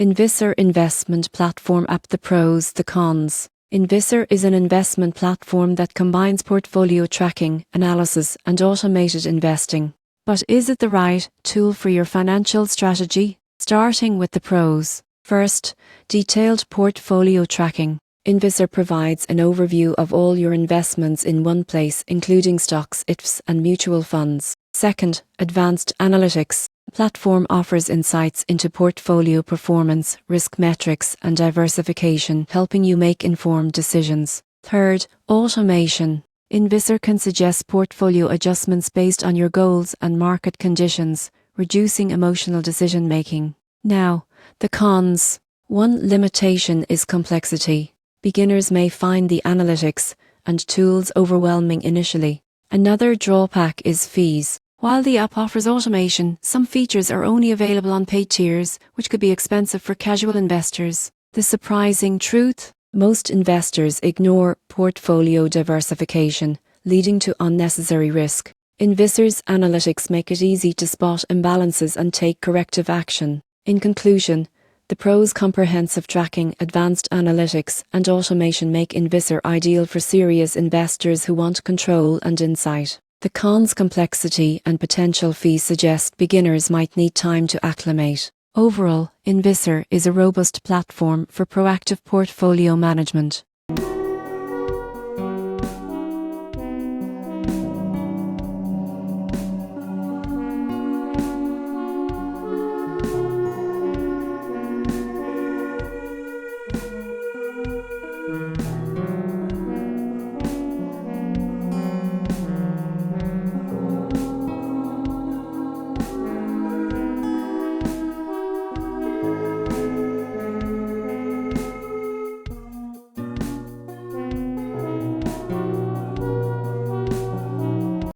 Invisor investment platform app. The pros, the cons. Invisor is an investment platform that combines portfolio tracking, analysis, and automated investing. But is it the right tool for your financial strategy? Starting with the pros. First, detailed portfolio tracking. Invisor provides an overview of all your investments in one place, including stocks, ETFs, and mutual funds. Second, advanced analytics. The platform offers insights into portfolio performance, risk metrics, and diversification, helping you make informed decisions. Third, automation. Invisor can suggest portfolio adjustments based on your goals and market conditions, reducing emotional decision-making. Now, the cons. One limitation is complexity. Beginners may find the analytics and tools overwhelming initially. Another drawback is fees. While the app offers automation, some features are only available on paid tiers, which could be expensive for casual investors. The surprising truth? Most investors ignore portfolio diversification, leading to unnecessary risk. Invisor's analytics make it easy to spot imbalances and take corrective action. In conclusion, the pros: comprehensive tracking, advanced analytics, and automation make Invisor ideal for serious investors who want control and insight. The cons: complexity and potential fees suggest beginners might need time to acclimate. Overall, Invisor is a robust platform for proactive portfolio management.